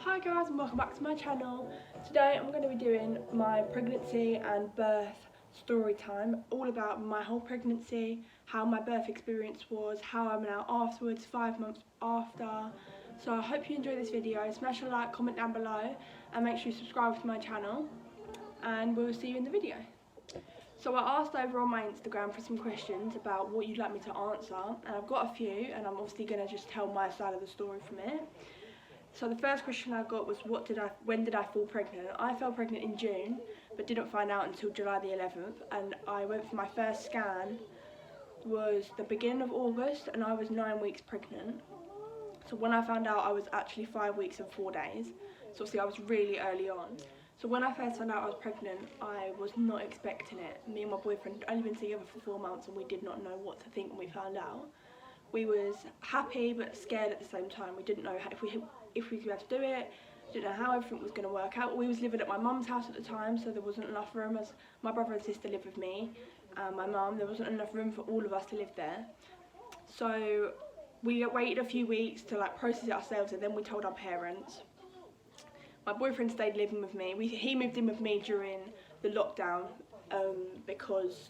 Hi guys and welcome back to my channel. Today I'm going to be doing my pregnancy and birth story time, all about my whole pregnancy, how my birth experience was, how I'm now afterwards, 5 months after. So I hope you enjoy this video. Smash a like, comment down below and make sure you subscribe to my channel, and we'll see you in the video. So I asked over on my Instagram for some questions about what you'd like me to answer, and I've got a few, and I'm obviously going to just tell my side of the story from it. So the first question I got was when did I fall pregnant? I fell pregnant in June, but didn't find out until July the 11th, and I went for my first scan was the beginning of August, and I was 9 weeks pregnant. So when I found out, I was actually 5 weeks and 4 days. So obviously I was really early on. So when I first found out I was pregnant, I was not expecting it. Me and my boyfriend had only been together for 4 months, and we did not know what to think when we found out. We was happy but scared at the same time. We didn't know if we could be able to do it, didn't know how everything was going to work out. We was living at my mum's house at the time, so there wasn't enough room, as my brother and sister lived with me and my mum. There wasn't enough room for all of us to live there. So we waited a few weeks to process it ourselves, and then we told our parents. My boyfriend stayed living with me. He moved in with me during the lockdown because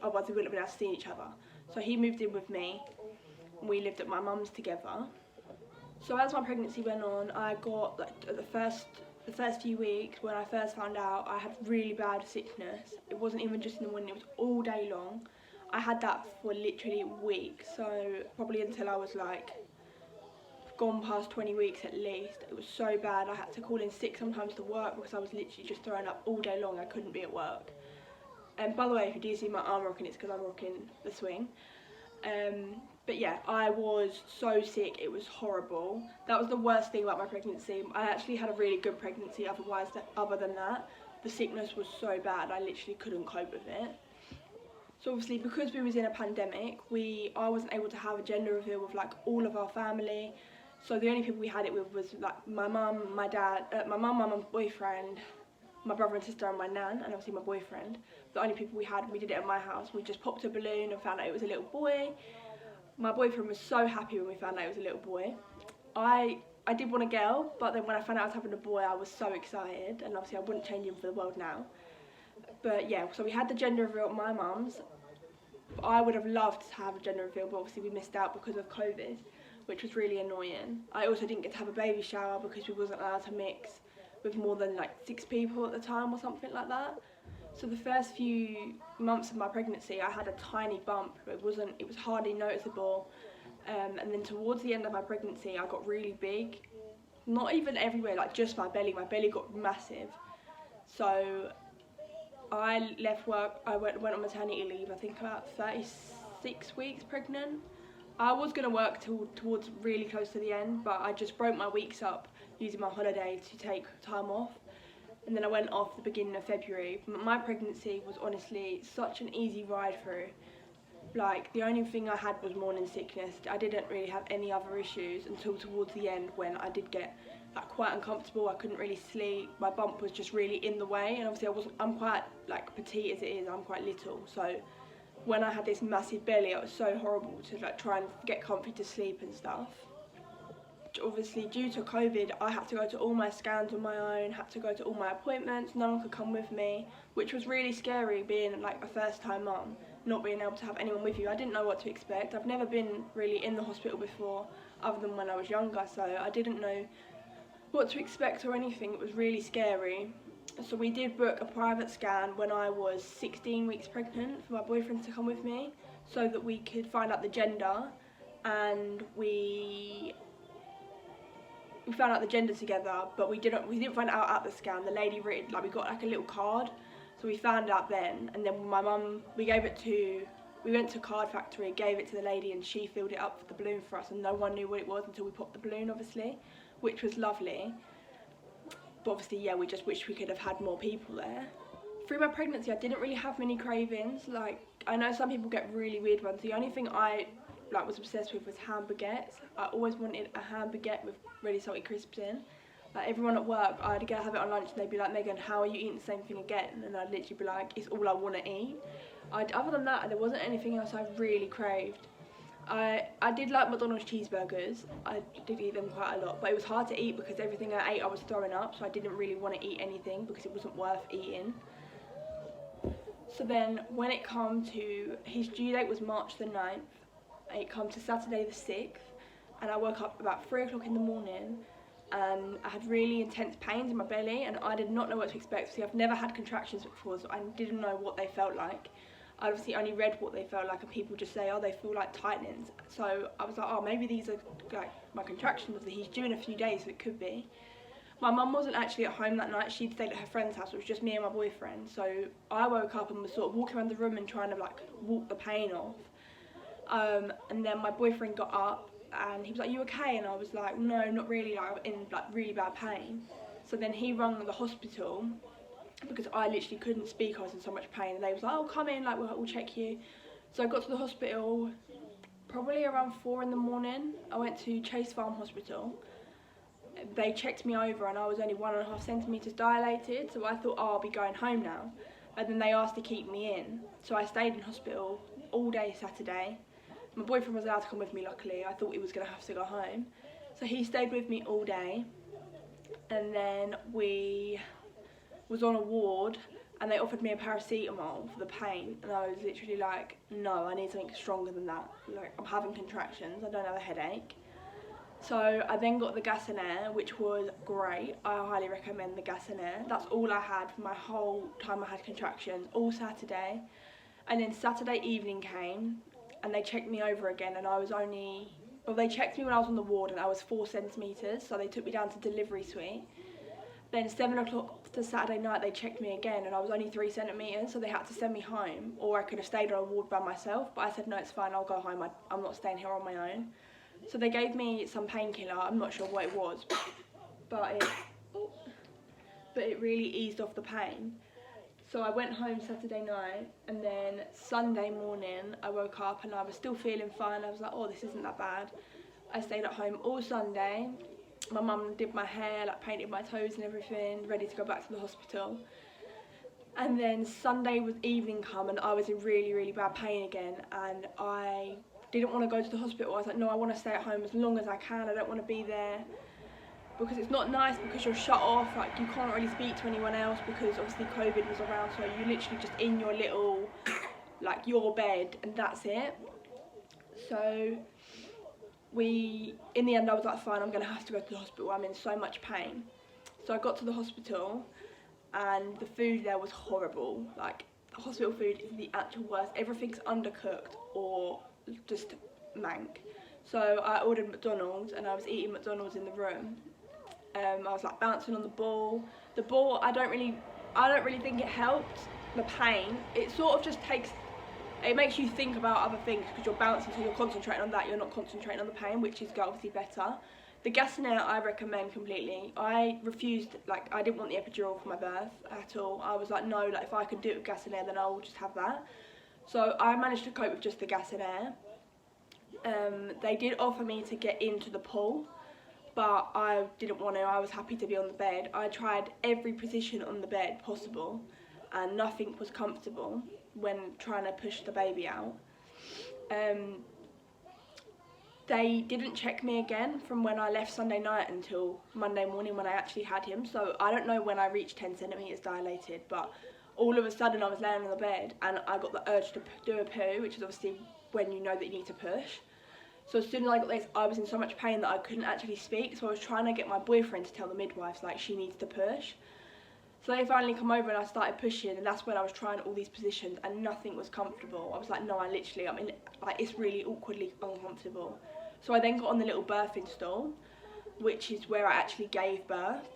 otherwise we wouldn't have been able to see each other. So he moved in with me, and we lived at my mum's together. So as my pregnancy went on, I got the first few weeks when I first found out, I had really bad sickness. It wasn't even just in the morning, it was all day long. I had that for literally weeks, so probably until I was gone past 20 weeks at least. It was so bad. I had to call in sick sometimes to work because I was literally just throwing up all day long. I couldn't be at work. And by the way, if you do see my arm rocking, it's because I'm rocking the swing. But yeah, I was so sick, it was horrible. That was the worst thing about my pregnancy. I actually had a really good pregnancy other than that. The sickness was so bad, I literally couldn't cope with it. So obviously, because we was in a pandemic, I wasn't able to have a gender reveal with all of our family. So the only people we had it with was my mum, my dad, my mum's boyfriend, my brother and sister, and my nan, and obviously my boyfriend. The only people we had, we did it at my house. We just popped a balloon and found out it was a little boy. My boyfriend was so happy when we found out it was a little boy. I did want a girl, but then when I found out I was having a boy, I was so excited, and obviously I wouldn't change him for the world now. But yeah, so we had the gender reveal at my mum's. I would have loved to have a gender reveal, but obviously we missed out because of COVID, which was really annoying. I also didn't get to have a baby shower because we wasn't allowed to mix with more than 6 people at the time or something like that. So the first few months of my pregnancy, I had a tiny bump. It was hardly noticeable. And then towards the end of my pregnancy, I got really big. Not even everywhere, just my belly. My belly got massive. So I left work. I went on maternity leave, I think about 36 weeks pregnant. I was going to work towards really close to the end, but I just broke my weeks up using my holiday to take time off. And then I went off the beginning of February. My pregnancy was honestly such an easy ride through. The only thing I had was morning sickness. I didn't really have any other issues until towards the end, when I did get quite uncomfortable. I couldn't really sleep. My bump was just really in the way, and obviously I'm quite petite as it is. I'm quite little, so when I had this massive belly, it was so horrible to try and get comfy to sleep and stuff. Obviously, due to COVID, I had to go to all my scans on my own, had to go to all my appointments. No one could come with me, which was really scary, being a first-time mum, not being able to have anyone with you. I didn't know what to expect. I've never been really in the hospital before, other than when I was younger, so I didn't know what to expect or anything. It was really scary. So we did book a private scan when I was 16 weeks pregnant for my boyfriend to come with me, so that we could find out the gender, and we found out the gender together, but we didn't find out at the scan. The lady we got a little card, so we found out then. And then my mum, we went to Card Factory, gave it to the lady, and she filled it up for the balloon for us, and no one knew what it was until we popped the balloon, obviously, which was lovely. But obviously, yeah, we just wish we could have had more people there. Through my pregnancy, I didn't really have many cravings. I know some people get really weird ones. The only thing I was obsessed with was ham baguettes. I always wanted a ham baguette with really salty crisps in. Everyone at work, I'd go have it on lunch, and they'd be like, "Megan, how are you eating the same thing again?" And I'd literally be like, "It's all I want to eat." Other than that, there wasn't anything else I really craved. I did like McDonald's cheeseburgers. I did eat them quite a lot, but it was hard to eat because everything I ate I was throwing up, so I didn't really want to eat anything because it wasn't worth eating. So then when it come to, his due date was March the 9th, it come to Saturday the 6th, and I woke up about 3 o'clock in the morning and I had really intense pains in my belly, and I did not know what to expect. See, I've never had contractions before, so I didn't know what they felt like. I obviously only read what they felt like, and people just say, oh, they feel like tightenings. So I was like, oh, maybe these are like my contractions. He's due in a few days, so it could be. My mum wasn't actually at home that night. She'd stayed at her friend's house. It was just me and my boyfriend. So I woke up and was sort of walking around the room and trying to like walk the pain off. And then my boyfriend got up and he was like, you okay? And I was like, no, not really, like, I'm in like really bad pain. So then he rang the hospital because I literally couldn't speak, I was in so much pain, and they was like, oh, come in, like we'll check you. So I got to the hospital probably around 4 in the morning. I went to Chase Farm Hospital. They checked me over and I was only 1.5 centimetres dilated, so I thought, oh, I'll be going home now. And then they asked to keep me in, so I stayed in hospital all day Saturday. My boyfriend was allowed to come with me, luckily. I thought he was going to have to go home. So he stayed with me all day, and then we was on a ward and they offered me a paracetamol for the pain, and I was literally like, no, I need something stronger than that. Like, I'm having contractions, I don't have a headache. So I then got the gas and air, which was great. I highly recommend the gas and air. That's all I had for my whole time I had contractions, all Saturday. And then Saturday evening came and they checked me over again, and I was only, well, they checked me when I was on the ward and I was 4 centimetres, so they took me down to delivery suite. Then 7 o'clock to Saturday night they checked me again and I was only 3 centimetres, so they had to send me home, or I could have stayed on a ward by myself, but I said no, it's fine, I'll go home, I'm not staying here on my own. So they gave me some painkiller, I'm not sure what it was, but it really eased off the pain. So I went home Saturday night, and then Sunday morning I woke up and I was still feeling fine. I was like, oh, this isn't that bad. I stayed at home all Sunday. My mum did my hair, like painted my toes and everything, ready to go back to the hospital. And then Sunday was evening come and I was in really, really bad pain again, and I didn't want to go to the hospital. I was like, no, I want to stay at home as long as I can. I don't want to be there, because it's not nice, because you're shut off, like you can't really speak to anyone else because obviously COVID was around, so you're literally just in your little, like your bed, and that's it. So in the end I was like, fine, I'm going to have to go to the hospital, I'm in so much pain. So I got to the hospital and the food there was horrible. Like, the hospital food is the actual worst. Everything's undercooked or just mank. So I ordered McDonald's and I was eating McDonald's in the room. I was like bouncing on the ball. The ball, I don't really think it helped the pain. It sort of just it makes you think about other things because you're bouncing, so you're concentrating on that, you're not concentrating on the pain, which is obviously better. The gas and air I recommend completely. I refused, like, I didn't want the epidural for my birth at all. I was like, no, like if I could do it with gas and air, then I will just have that. So I managed to cope with just the gas and air. They did offer me to get into the pool, but I didn't want to. I was happy to be on the bed. I tried every position on the bed possible and nothing was comfortable when trying to push the baby out. They didn't check me again from when I left Sunday night until Monday morning when I actually had him, so I don't know when I reached 10 centimetres dilated, but all of a sudden I was laying on the bed and I got the urge to do a poo, which is obviously when you know that you need to push. So as soon as I got this, I was in so much pain that I couldn't actually speak, so I was trying to get my boyfriend to tell the midwives, like, she needs to push. So they finally come over and I started pushing, and that's when I was trying all these positions and nothing was comfortable. I was like, no, I'm in, like, it's really awkwardly uncomfortable. So I then got on the little birthing stool, which is where I actually gave birth.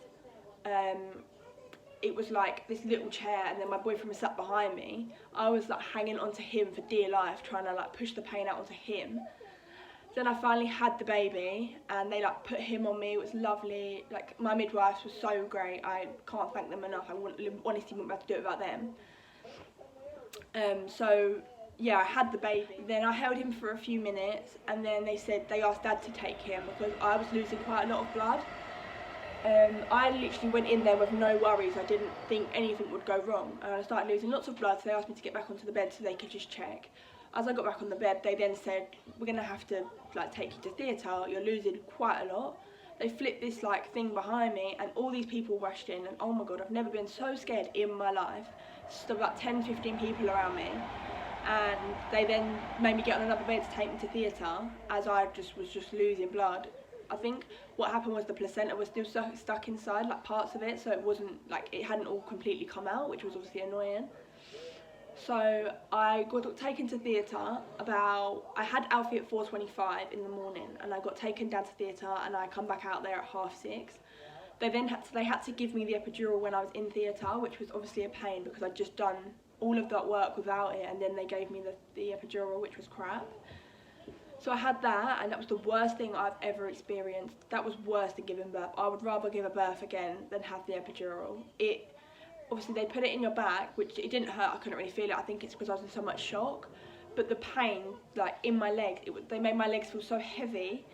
It was like this little chair, and then my boyfriend was sat behind me. I was like hanging onto him for dear life, trying to like push the pain out onto him. Then I finally had the baby and they like put him on me. It was lovely. Like, my midwives were so great. I can't thank them enough. I honestly wouldn't be able to do it without them. So yeah, I had the baby. Then I held him for a few minutes and then they asked Dad to take him because I was losing quite a lot of blood. I literally went in there with no worries. I didn't think anything would go wrong. And I started losing lots of blood, so they asked me to get back onto the bed so they could just check. as I got back on the bed, they then said, we're going to have to like take you to theatre, you're losing quite a lot. They flipped this like thing behind me and all these people rushed in, and oh my god, I've never been so scared in my life. Just about 10-15 people around me, and they then made me get on another bed to take me to theatre as I was just losing blood. I think what happened was the placenta was still stuck inside, like parts of it, so it wasn't like, it hadn't all completely come out, which was obviously annoying. So I got taken to theatre I had Alfie at 4:25 in the morning, and I got taken down to theatre and I come back out there at 6:30. They had to give me the epidural when I was in theatre, which was obviously a pain because I'd just done all of that work without it, and then they gave me the epidural, which was crap. So I had that, and that was the worst thing I've ever experienced. That was worse than giving birth. I would rather give a birth again than have the epidural. Obviously they put it in your back, which it didn't hurt, I couldn't really feel it. I think it's because I was in so much shock. But the pain, like in my legs, they made my legs feel so heavy.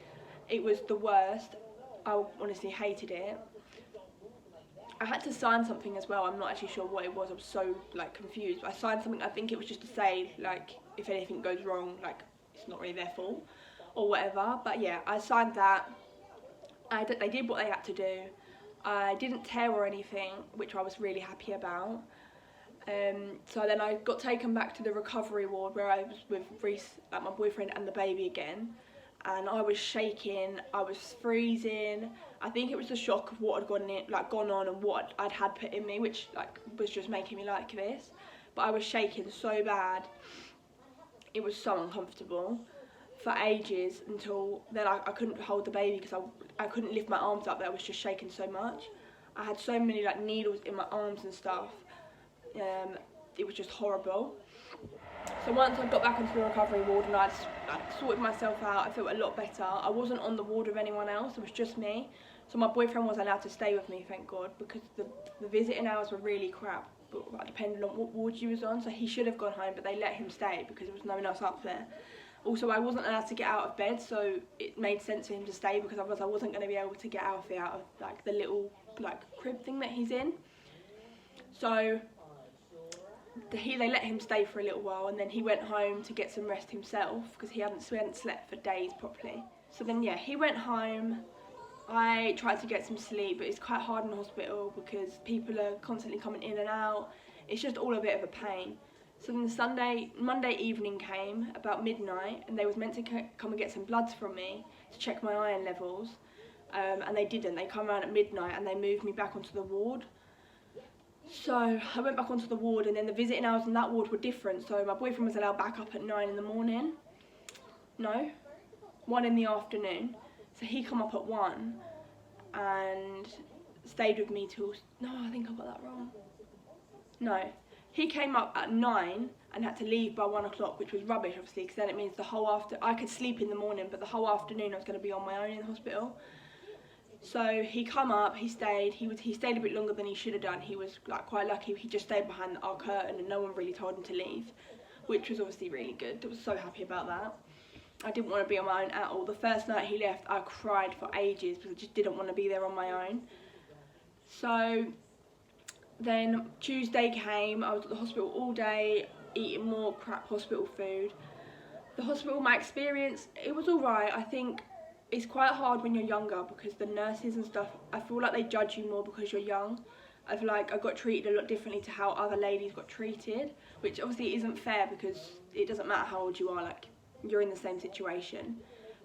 It was the worst. I honestly hated it. I had to sign something as well. I'm not actually sure what it was. I was so like confused. I signed something, I think it was just to say like if anything goes wrong, like it's not really their fault or whatever. But yeah, I signed that. They did what they had to do. I didn't tear or anything, which I was really happy about. So then I got taken back to the recovery ward where I was with Reese, like my boyfriend, and the baby again. And I was shaking, I was freezing. I think it was the shock of what had gone on and what I'd had put in me, which like was just making me like this. But I was shaking so bad. It was so uncomfortable for ages, until then I couldn't hold the baby because I couldn't lift my arms up. I was just shaking so much. I had so many like needles in my arms and stuff. It was just horrible. So once I got back into the recovery ward and I'd sorted myself out, I felt a lot better. I wasn't on the ward with anyone else, it was just me. So my boyfriend was allowed to stay with me, thank God, because the visiting hours were really crap, but depending on what ward you was on. So he should have gone home, but they let him stay because there was no one else up there. Also, I wasn't allowed to get out of bed, so it made sense for him to stay because otherwise I wasn't going to be able to get Alfie out of like the little like crib thing that he's in. So they let him stay for a little while, and then he went home to get some rest himself because he hadn't slept for days properly. So then yeah, he went home. I tried to get some sleep, but it's quite hard in the hospital because people are constantly coming in and out. It's just all a bit of a pain. So then Monday evening came about midnight, and they was meant to come and get some bloods from me to check my iron levels, and they didn't. They come around at midnight and they moved me back onto the ward. So I went back onto the ward, and then the visiting hours in that ward were different. So my boyfriend was allowed back up at 9 in the morning. No, 1 in the afternoon. So he come up at 1 and stayed with me till, no, I think I got that wrong. No. He came up at 9 and had to leave by 1 o'clock, which was rubbish, obviously, because then it means I could sleep in the morning, but the whole afternoon I was going to be on my own in the hospital. So he come up, he stayed. He stayed a bit longer than he should have done. He was like quite lucky. He just stayed behind our curtain, and no one really told him to leave, which was obviously really good. I was so happy about that. I didn't want to be on my own at all. The first night he left, I cried for ages because I just didn't want to be there on my own. So then Tuesday came, I was at the hospital all day, eating more crap hospital food. The hospital, my experience, it was alright. I think it's quite hard when you're younger because the nurses and stuff, I feel like they judge you more because you're young. I feel like I got treated a lot differently to how other ladies got treated, which obviously isn't fair because it doesn't matter how old you are, like you're in the same situation.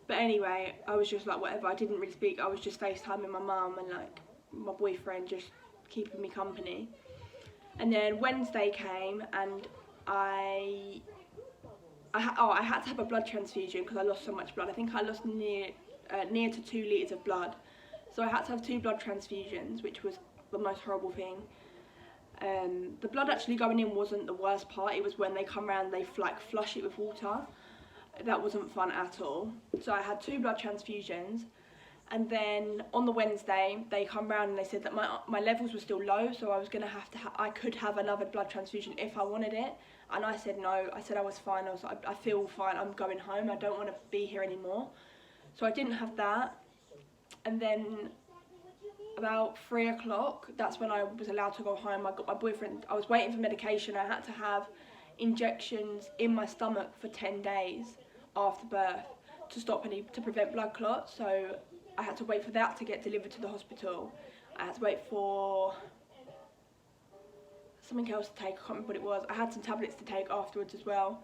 But anyway, I was just like whatever, I didn't really speak, I was just FaceTiming my mum and like my boyfriend, just keeping me company. And then Wednesday came and I had to have a blood transfusion because I lost so much blood. I think I lost near to 2 litres of blood. So I had to have 2 blood transfusions, which was the most horrible thing. The blood actually going in wasn't the worst part. It was when they come around, they like flush it with water. That wasn't fun at all. So I had 2 blood transfusions. And then on the Wednesday, they come round and they said that my levels were still low, so I was going to have to, I could have another blood transfusion if I wanted it. And I said no, I said I was fine, I was like, I feel fine, I'm going home, I don't want to be here anymore. So I didn't have that. And then about 3 o'clock, that's when I was allowed to go home. I got my boyfriend, I was waiting for medication, I had to have injections in my stomach for 10 days after birth to prevent blood clots. So I had to wait for that to get delivered to the hospital. I had to wait for something else to take, I can't remember what it was. I had some tablets to take afterwards as well,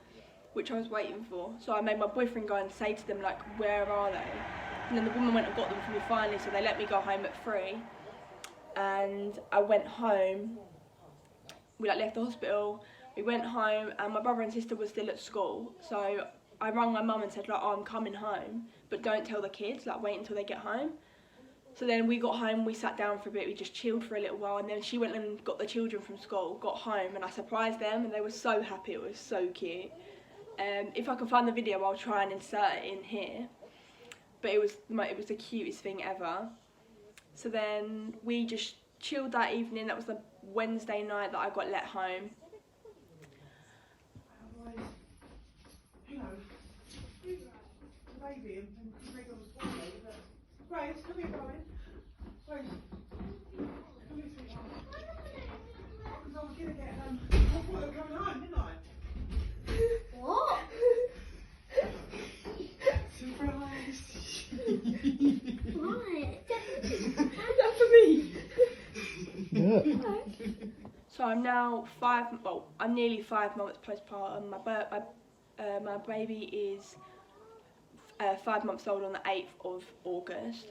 which I was waiting for. So I made my boyfriend go and say to them, like, where are they? And then the woman went and got them for me finally, so they let me go home at 3. And I went home, we left the hospital, we went home, and my brother and sister were still at school. So I rang my mum and said, like, oh, I'm coming home, but don't tell the kids, like, wait until they get home. So then we got home, we sat down for a bit, we just chilled for a little while, and then she went and got the children from school, got home, and I surprised them, and they were so happy. It was so cute. If I can find the video, I'll try and insert it in here. But it was the cutest thing ever. So then we just chilled that evening. That was the Wednesday night that I got let home. Grace, come here, darling. Grace, come here, sweetheart. Because I was going to get I thought you were coming home, didn't I? What? Surprise! Why? That's for me! So I'm now I'm nearly 5 months postpartum. My baby is 5 months old on the 8th of August.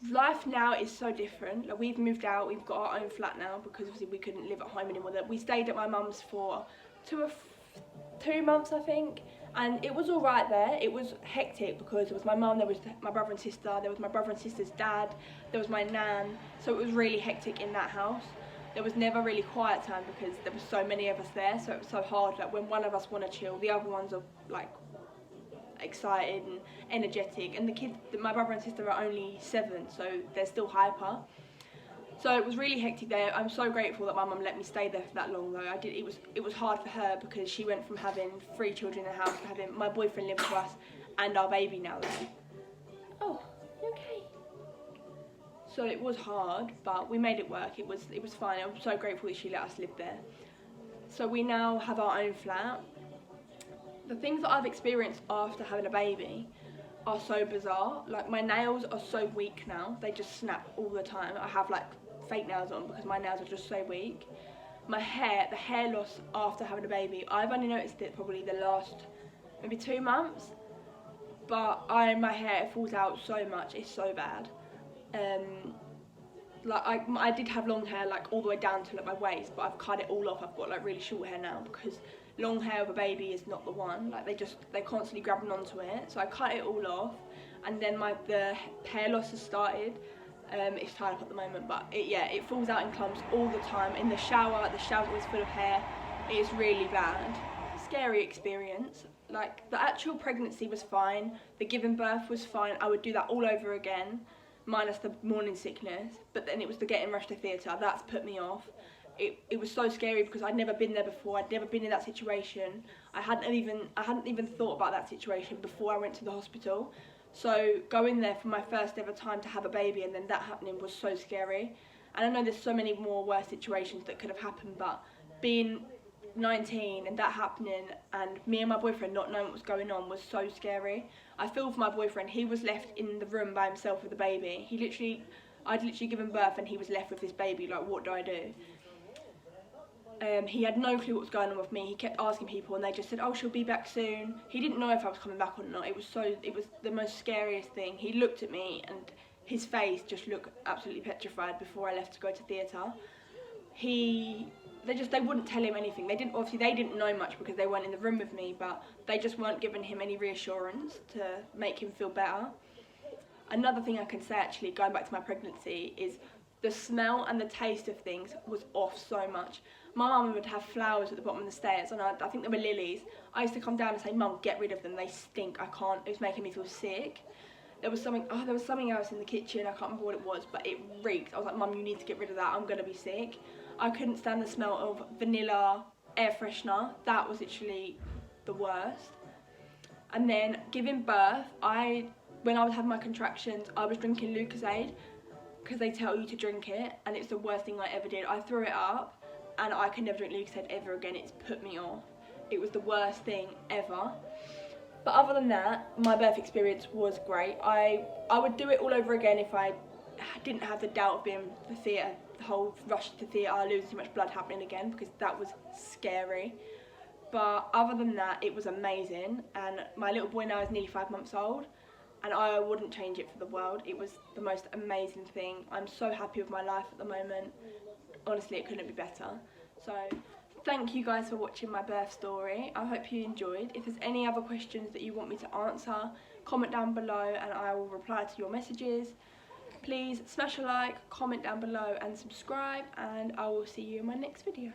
Life now is so different. Like, we've moved out, we've got our own flat now because obviously we couldn't live at home anymore. We stayed at my mum's for 2 months, I think, and it was all right there. It was hectic because it was my mum, there was my brother and sister, there was my brother and sister's dad, there was my nan, so it was really hectic in that house. There was never really quiet time because there was so many of us there, so it was so hard. Like, when one of us want to chill, the other ones are like excited and energetic, and the kids, my brother and sister are only 7, so they're still hyper. So it was really hectic there. I'm so grateful that my mum let me stay there for that long, though. It was hard for her because she went from having 3 children in the house to having my boyfriend live with us and our baby now there. Oh, you okay? So it was hard, but we made it work. It was fine. I'm so grateful that she let us live there. So we now have our own flat. The things that I've experienced after having a baby are so bizarre. Like, my nails are so weak now. They just snap all the time. I have like fake nails on because my nails are just so weak. The hair loss after having a baby, I've only noticed it probably the last maybe 2 months. But my hair falls out so much. It's so bad. Like, I did have long hair like all the way down to like my waist, but I've cut it all off. I've got like really short hair now because long hair with a baby is not the one. Like, they're constantly grabbing onto it. So I cut it all off, and then the hair loss has started. It's tied up at the moment, but it falls out in clumps all the time. In the shower's always full of hair. It is really bad. Scary experience. Like, the actual pregnancy was fine. The giving birth was fine. I would do that all over again, minus the morning sickness. But then it was the getting rushed to theatre. That's put me off. It was so scary because I'd never been there before. I'd never been in that situation. I hadn't even thought about that situation before I went to the hospital. So going there for my first ever time to have a baby and then that happening was so scary. And I know there's so many more worse situations that could have happened, but being 19 and that happening and me and my boyfriend not knowing what was going on was so scary. I feel for my boyfriend. He was left in the room by himself with the baby. I'd literally given birth and he was left with this baby. Like, what do I do? He had no clue what was going on with me. He kept asking people and they just said, oh, she'll be back soon. He didn't know if I was coming back or not. It was the most scariest thing. He looked at me and his face just looked absolutely petrified before I left to go to theatre. They wouldn't tell him anything. They didn't know much because they weren't in the room with me, but they just weren't giving him any reassurance to make him feel better. Another thing I can say, actually, going back to my pregnancy, is the smell and the taste of things was off so much. My mum would have flowers at the bottom of the stairs, and I think they were lilies. I used to come down and say, Mum, get rid of them, they stink, I can't, it was making me feel sick. There was something else in the kitchen, I can't remember what it was, but it reeked. I was like, Mum, you need to get rid of that, I'm gonna be sick. I couldn't stand the smell of vanilla air freshener. That was literally the worst. And then giving birth, when I was having my contractions, I was drinking Lucozade because they tell you to drink it, and it's the worst thing I ever did. I threw it up and I can never drink Lucozade ever again. It's put me off. It was the worst thing ever. But other than that, my birth experience was great. I would do it all over again if I didn't have the doubt of being the theatre, the whole rush to the theatre, losing too much blood happening again, because that was scary. But other than that, it was amazing, and my little boy now is nearly 5 months old, and I wouldn't change it for the world. It was the most amazing thing. I'm so happy with my life at the moment. Honestly, it couldn't be better. So thank you guys for watching my birth story. I hope you enjoyed. If there's any other questions that you want me to answer, comment down below and I will reply to your messages. Please smash a like, comment down below and subscribe, and I will see you in my next video.